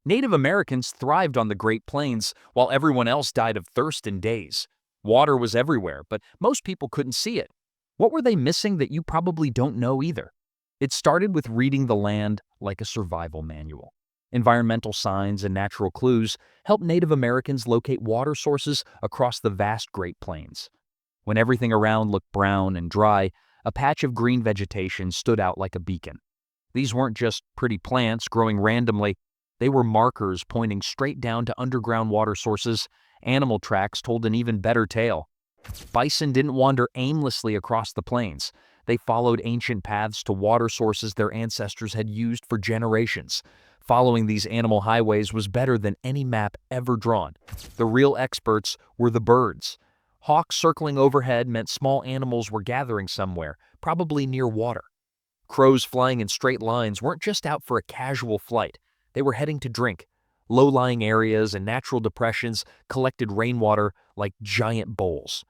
Native Americans thrived on the Great Plains while everyone else died of thirst in days. Water was everywhere, but most people couldn't see it. What were they missing that you probably don't know either? It started with reading the land like a survival manual. Environmental signs and natural clues helped Native Americans locate water sources across the vast Great Plains. When everything around looked brown and dry, a patch of green vegetation stood out like a beacon. These weren't just pretty plants growing randomly, they were markers pointing straight down to underground water sources. Animal tracks told an even better tale. Bison didn't wander aimlessly across the plains. They followed ancient paths to water sources their ancestors had used for generations. Following these animal highways was better than any map ever drawn. The real experts were the birds. Hawks circling overhead meant small animals were gathering somewhere, probably near water. Crows flying in straight lines weren't just out for a casual flight. They were heading to drink. Low-lying areas and natural depressions collected rainwater like giant bowls.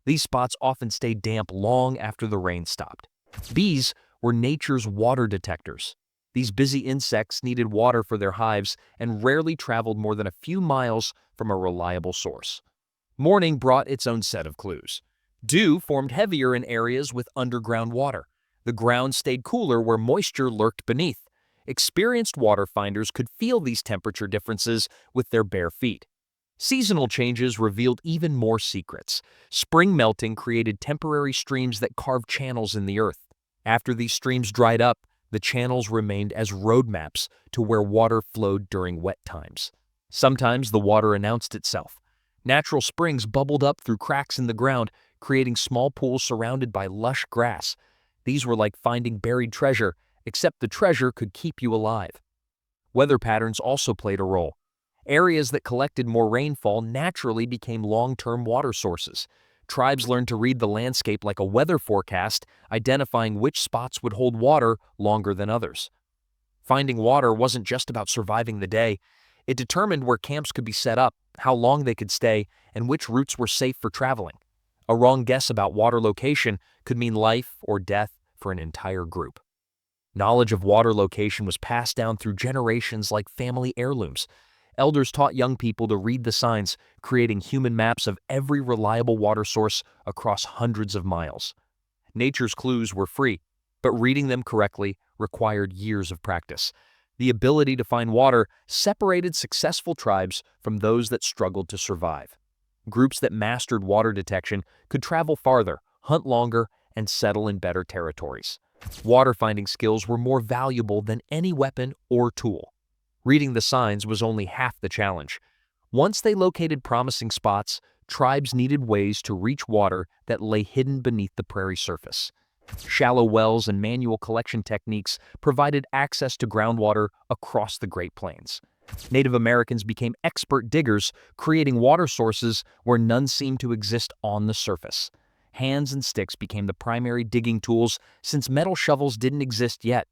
These spots often stayed damp long after the rain stopped. Bees were nature's water detectors. These busy insects needed water for their hives and rarely traveled more than a few miles from a reliable source. Morning brought its own set of clues. Dew formed heavier in areas with underground water. The ground stayed cooler where moisture lurked beneath. Experienced water finders could feel these temperature differences with their bare feet. Seasonal changes revealed even more secrets. Spring melting created temporary streams that carved channels in the earth. After these streams dried up, the channels remained as roadmaps to where water flowed during wet times. Sometimes the water announced itself. Natural springs bubbled up through cracks in the ground, creating small pools surrounded by lush grass. These were like finding buried treasure, except the treasure could keep you alive. Weather patterns also played a role. Areas that collected more rainfall naturally became long-term water sources. Tribes learned to read the landscape like a weather forecast, identifying which spots would hold water longer than others. Finding water wasn't just about surviving the day. It determined where camps could be set up, how long they could stay, and which routes were safe for traveling. A wrong guess about water location could mean life or death for an entire group. Knowledge of water location was passed down through generations like family heirlooms. Elders taught young people to read the signs, creating human maps of every reliable water source across hundreds of miles. Nature's clues were free, but reading them correctly required years of practice. The ability to find water separated successful tribes from those that struggled to survive. Groups that mastered water detection could travel farther, hunt longer, and settle in better territories. Water-finding skills were more valuable than any weapon or tool. Reading the signs was only half the challenge. Once they located promising spots, tribes needed ways to reach water that lay hidden beneath the prairie surface. Shallow wells and manual collection techniques provided access to groundwater across the Great Plains. Native Americans became expert diggers, creating water sources where none seemed to exist on the surface. Hands and sticks became the primary digging tools since metal shovels didn't exist yet.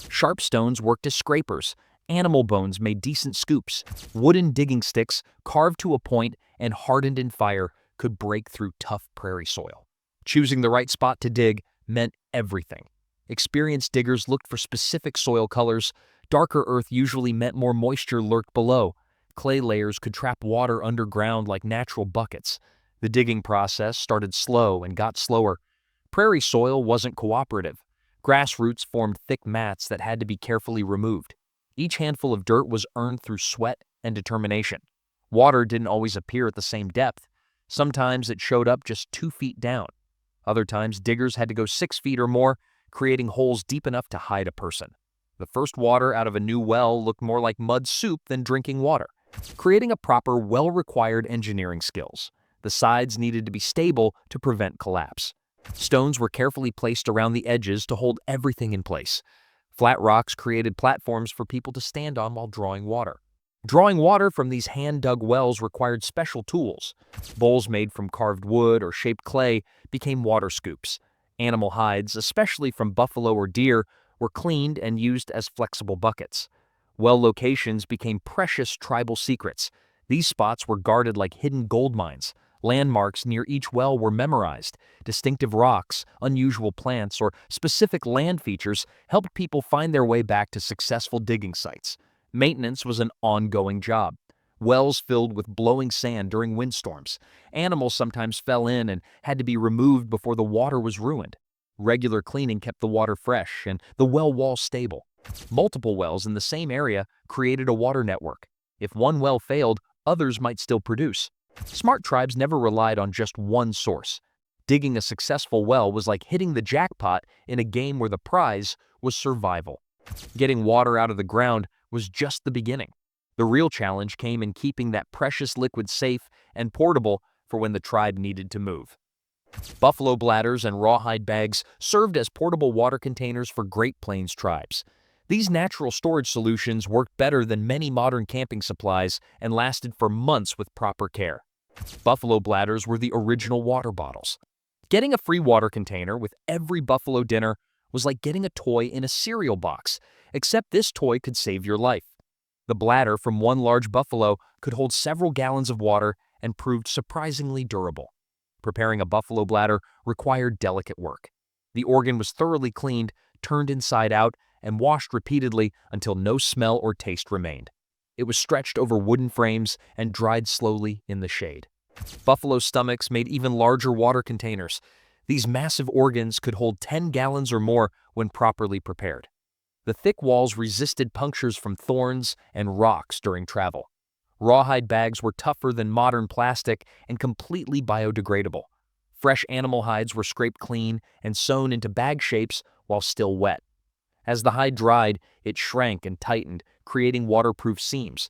Sharp stones worked as scrapers. Animal bones made decent scoops. Wooden digging sticks, carved to a point and hardened in fire, could break through tough prairie soil. Choosing the right spot to dig meant everything. Experienced diggers looked for specific soil colors. Darker earth usually meant more moisture lurked below. Clay layers could trap water underground like natural buckets. The digging process started slow and got slower. Prairie soil wasn't cooperative. Grass roots formed thick mats that had to be carefully removed. Each handful of dirt was earned through sweat and determination. Water didn't always appear at the same depth. Sometimes it showed up just 2 feet down. Other times, diggers had to go 6 feet or more, creating holes deep enough to hide a person. The first water out of a new well looked more like mud soup than drinking water. Creating a proper well required engineering skills. The sides needed to be stable to prevent collapse. Stones were carefully placed around the edges to hold everything in place. Flat rocks created platforms for people to stand on while drawing water. Drawing water from these hand-dug wells required special tools. Bowls made from carved wood or shaped clay became water scoops. Animal hides, especially from buffalo or deer, were cleaned and used as flexible buckets. Well locations became precious tribal secrets. These spots were guarded like hidden gold mines. Landmarks near each well were memorized. Distinctive rocks, unusual plants, or specific land features helped people find their way back to successful digging sites. Maintenance was an ongoing job. Wells filled with blowing sand during windstorms. Animals sometimes fell in and had to be removed before the water was ruined. Regular cleaning kept the water fresh and the well walls stable. Multiple wells in the same area created a water network. If one well failed, others might still produce. Smart tribes never relied on just one source. Digging a successful well was like hitting the jackpot in a game where the prize was survival. Getting water out of the ground was just the beginning. The real challenge came in keeping that precious liquid safe and portable for when the tribe needed to move. Buffalo bladders and rawhide bags served as portable water containers for Great Plains tribes. These natural storage solutions worked better than many modern camping supplies and lasted for months with proper care. Buffalo bladders were the original water bottles. Getting a free water container with every buffalo dinner was like getting a toy in a cereal box, except this toy could save your life. The bladder from one large buffalo could hold several gallons of water and proved surprisingly durable. Preparing a buffalo bladder required delicate work. The organ was thoroughly cleaned, turned inside out, and washed repeatedly until no smell or taste remained. It was stretched over wooden frames and dried slowly in the shade. Buffalo stomachs made even larger water containers. These massive organs could hold 10 gallons or more when properly prepared. The thick walls resisted punctures from thorns and rocks during travel. Rawhide bags were tougher than modern plastic and completely biodegradable. Fresh animal hides were scraped clean and sewn into bag shapes while still wet. As the hide dried, it shrank and tightened, creating waterproof seams.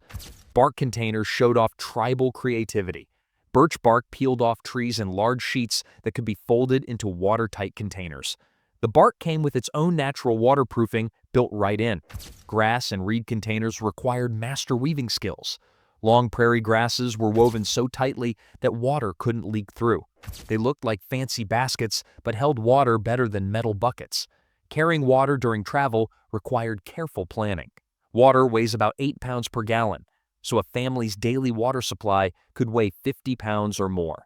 Bark containers showed off tribal creativity. Birch bark peeled off trees in large sheets that could be folded into watertight containers. The bark came with its own natural waterproofing built right in. Grass and reed containers required master weaving skills. Long prairie grasses were woven so tightly that water couldn't leak through. They looked like fancy baskets but held water better than metal buckets. Carrying water during travel required careful planning. Water weighs about 8 pounds per gallon, so a family's daily water supply could weigh 50 pounds or more.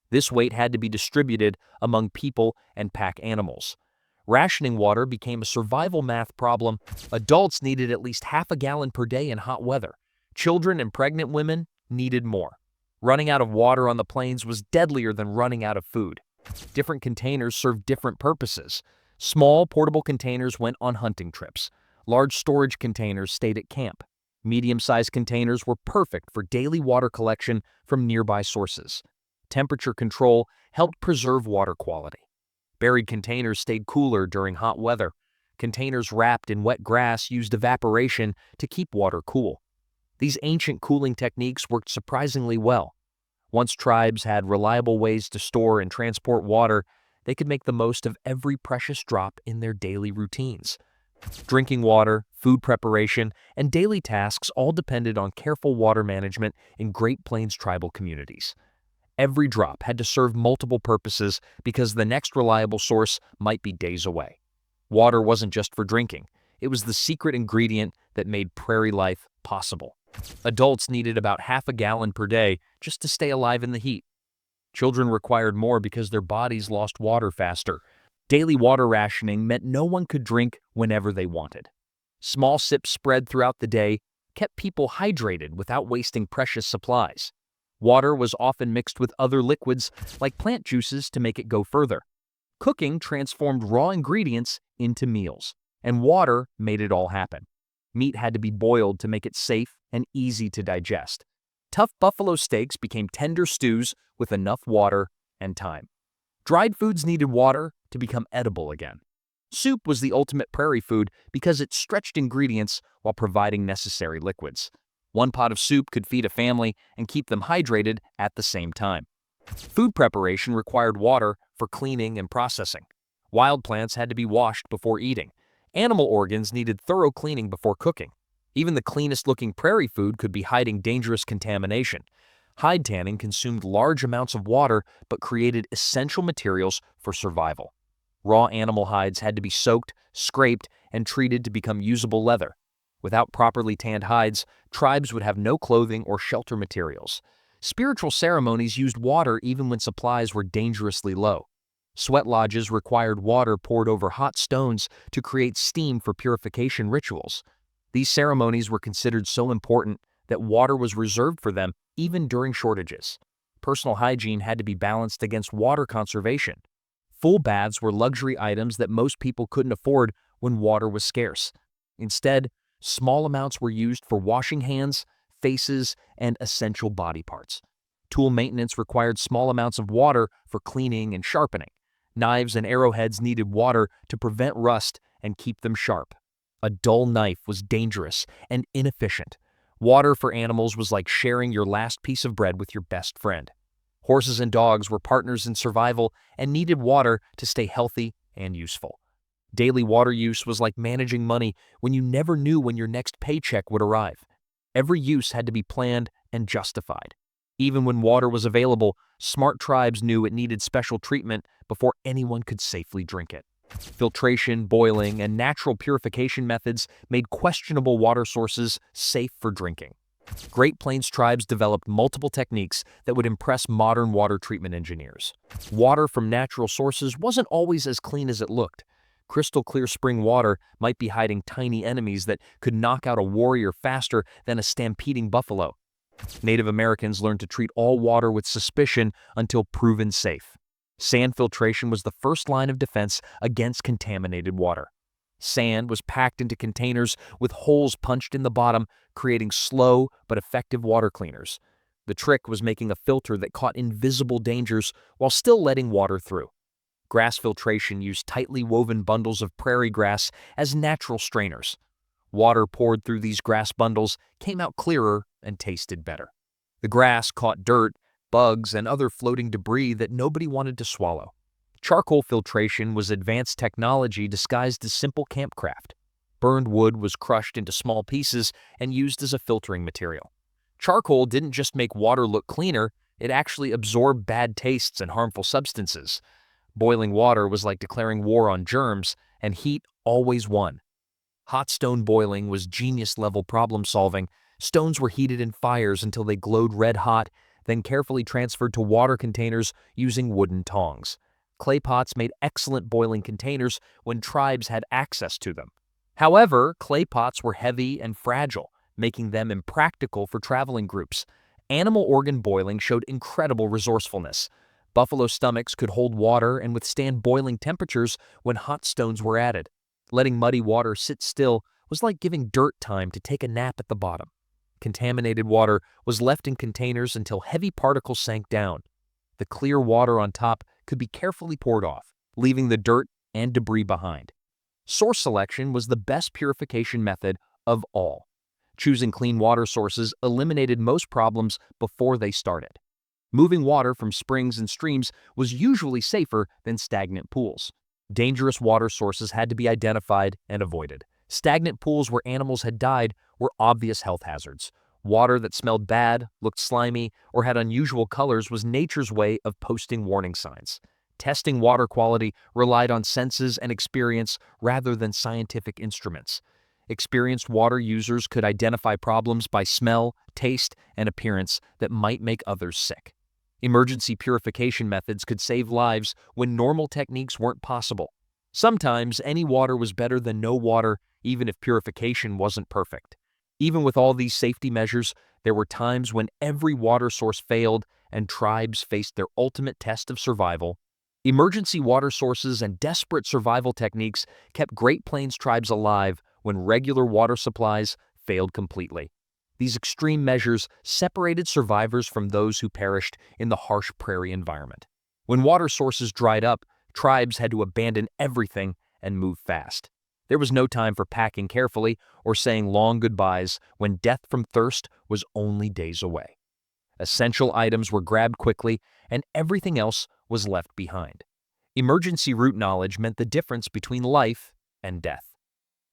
This weight had to be distributed among people and pack animals. Rationing water became a survival math problem. Adults needed at least half a gallon per day in hot weather. Children and pregnant women needed more. Running out of water on the plains was deadlier than running out of food. Different containers served different purposes. Small, portable containers went on hunting trips. Large storage containers stayed at camp. Medium-sized containers were perfect for daily water collection from nearby sources. Temperature control helped preserve water quality. Buried containers stayed cooler during hot weather. Containers wrapped in wet grass used evaporation to keep water cool. These ancient cooling techniques worked surprisingly well. Once tribes had reliable ways to store and transport water, they could make the most of every precious drop in their daily routines. Drinking water, food preparation, and daily tasks all depended on careful water management in Great Plains tribal communities. Every drop had to serve multiple purposes because the next reliable source might be days away. Water wasn't just for drinking. It was the secret ingredient that made prairie life possible. Adults needed about half a gallon per day just to stay alive in the heat. Children required more because their bodies lost water faster. Daily water rationing meant no one could drink whenever they wanted. Small sips spread throughout the day kept people hydrated without wasting precious supplies. Water was often mixed with other liquids like plant juices to make it go further. Cooking transformed raw ingredients into meals, and water made it all happen. Meat had to be boiled to make it safe and easy to digest. Tough buffalo steaks became tender stews with enough water and time. Dried foods needed water to become edible again. Soup was the ultimate prairie food because it stretched ingredients while providing necessary liquids. One pot of soup could feed a family and keep them hydrated at the same time. Food preparation required water for cleaning and processing. Wild plants had to be washed before eating. Animal organs needed thorough cleaning before cooking. Even the cleanest-looking prairie food could be hiding dangerous contamination. Hide tanning consumed large amounts of water but created essential materials for survival. Raw animal hides had to be soaked, scraped, and treated to become usable leather. Without properly tanned hides, tribes would have no clothing or shelter materials. Spiritual ceremonies used water even when supplies were dangerously low. Sweat lodges required water poured over hot stones to create steam for purification rituals. These ceremonies were considered so important that water was reserved for them even during shortages. Personal hygiene had to be balanced against water conservation. Full baths were luxury items that most people couldn't afford when water was scarce. Instead, small amounts were used for washing hands, faces, and essential body parts. Tool maintenance required small amounts of water for cleaning and sharpening. Knives and arrowheads needed water to prevent rust and keep them sharp. A dull knife was dangerous and inefficient. Water for animals was like sharing your last piece of bread with your best friend. Horses and dogs were partners in survival and needed water to stay healthy and useful. Daily water use was like managing money when you never knew when your next paycheck would arrive. Every use had to be planned and justified. Even when water was available, smart tribes knew it needed special treatment before anyone could safely drink it. Filtration, boiling, and natural purification methods made questionable water sources safe for drinking. Great Plains tribes developed multiple techniques that would impress modern water treatment engineers. Water from natural sources wasn't always as clean as it looked. Crystal clear spring water might be hiding tiny enemies that could knock out a warrior faster than a stampeding buffalo. Native Americans learned to treat all water with suspicion until proven safe. Sand filtration was the first line of defense against contaminated water. Sand was packed into containers with holes punched in the bottom, creating slow but effective water cleaners. The trick was making a filter that caught invisible dangers while still letting water through. Grass filtration used tightly woven bundles of prairie grass as natural strainers. Water poured through these grass bundles came out clearer and tasted better. The grass caught dirt, bugs, and other floating debris that nobody wanted to swallow. Charcoal filtration was advanced technology disguised as simple campcraft. Burned wood was crushed into small pieces and used as a filtering material. Charcoal didn't just make water look cleaner, it actually absorbed bad tastes and harmful substances. Boiling water was like declaring war on germs, and heat always won. Hot stone boiling was genius-level problem-solving. Stones were heated in fires until they glowed red-hot, then carefully transferred to water containers using wooden tongs. Clay pots made excellent boiling containers when tribes had access to them. However, clay pots were heavy and fragile, making them impractical for traveling groups. Animal organ boiling showed incredible resourcefulness. Buffalo stomachs could hold water and withstand boiling temperatures when hot stones were added. Letting muddy water sit still was like giving dirt time to take a nap at the bottom. Contaminated water was left in containers until heavy particles sank down. The clear water on top could be carefully poured off, leaving the dirt and debris behind. Source selection was the best purification method of all. Choosing clean water sources eliminated most problems before they started. Moving water from springs and streams was usually safer than stagnant pools. Dangerous water sources had to be identified and avoided. Stagnant pools where animals had died were obvious health hazards. Water that smelled bad, looked slimy, or had unusual colors was nature's way of posting warning signs. Testing water quality relied on senses and experience rather than scientific instruments. Experienced water users could identify problems by smell, taste, and appearance that might make others sick. Emergency purification methods could save lives when normal techniques weren't possible. Sometimes any water was better than no water, even if purification wasn't perfect. Even with all these safety measures, there were times when every water source failed and tribes faced their ultimate test of survival. Emergency water sources and desperate survival techniques kept Great Plains tribes alive when regular water supplies failed completely. These extreme measures separated survivors from those who perished in the harsh prairie environment. When water sources dried up, tribes had to abandon everything and move fast. There was no time for packing carefully or saying long goodbyes when death from thirst was only days away. Essential items were grabbed quickly, and everything else was left behind. Emergency route knowledge meant the difference between life and death.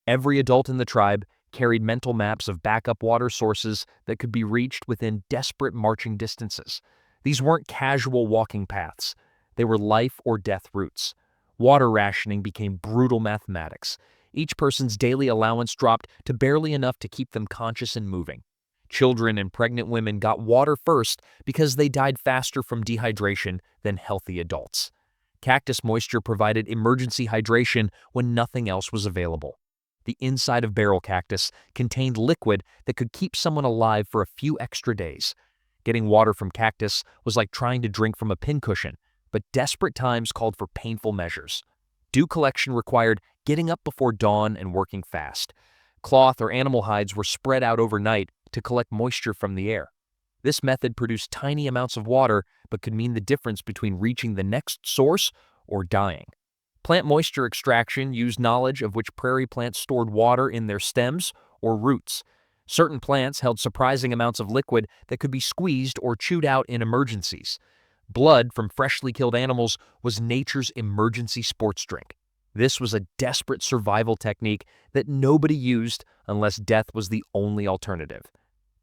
Every adult in the tribe carried mental maps of backup water sources that could be reached within desperate marching distances. These weren't casual walking paths. They were life or death routes. Water rationing became brutal mathematics. Each person's daily allowance dropped to barely enough to keep them conscious and moving. Children and pregnant women got water first because they died faster from dehydration than healthy adults. Cactus moisture provided emergency hydration when nothing else was available. the inside of barrel cactus, contained liquid that could keep someone alive for a few extra days. Getting water from cactus was like trying to drink from a pincushion, but desperate times called for painful measures. Dew collection required getting up before dawn and working fast. Cloth or animal hides were spread out overnight to collect moisture from the air. This method produced tiny amounts of water, but could mean the difference between reaching the next source or dying. Plant moisture extraction used knowledge of which prairie plants stored water in their stems or roots. Certain plants held surprising amounts of liquid that could be squeezed or chewed out in emergencies. Blood from freshly killed animals was nature's emergency sports drink. This was a desperate survival technique that nobody used unless death was the only alternative.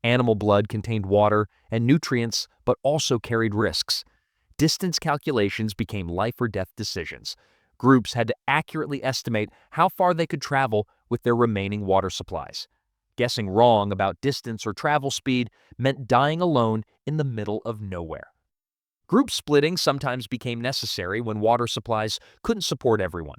Animal blood contained water and nutrients, but also carried risks. Distance calculations became life or death decisions. Groups had to accurately estimate how far they could travel with their remaining water supplies. Guessing wrong about distance or travel speed meant dying alone in the middle of nowhere. Group splitting sometimes became necessary when water supplies couldn't support everyone.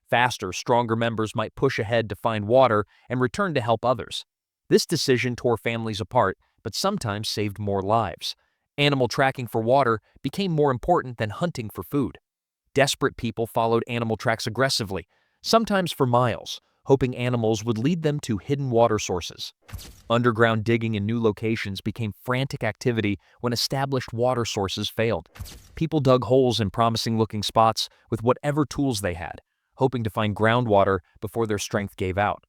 Faster, stronger members might push ahead to find water and return to help others. This decision tore families apart, but sometimes saved more lives. Animal tracking for water became more important than hunting for food. Desperate people followed animal tracks aggressively, sometimes for miles, hoping animals would lead them to hidden water sources. Underground digging in new locations became frantic activity when established water sources failed. People dug holes in promising-looking spots with whatever tools they had, hoping to find groundwater before their strength gave out.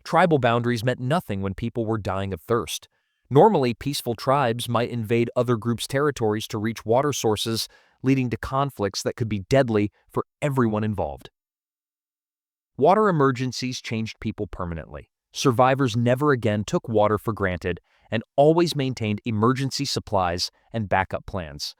Tribal boundaries meant nothing when people were dying of thirst. Normally, peaceful tribes might invade other groups' territories to reach water sources, leading to conflicts that could be deadly for everyone involved. Water emergencies changed people permanently. Survivors never again took water for granted and always maintained emergency supplies and backup plans.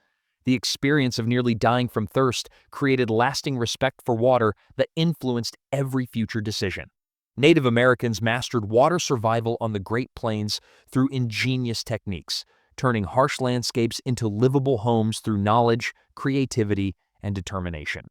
The experience of nearly dying from thirst created lasting respect for water that influenced every future decision. Native Americans mastered water survival on the Great Plains through ingenious techniques, turning harsh landscapes into livable homes through knowledge, creativity, and determination.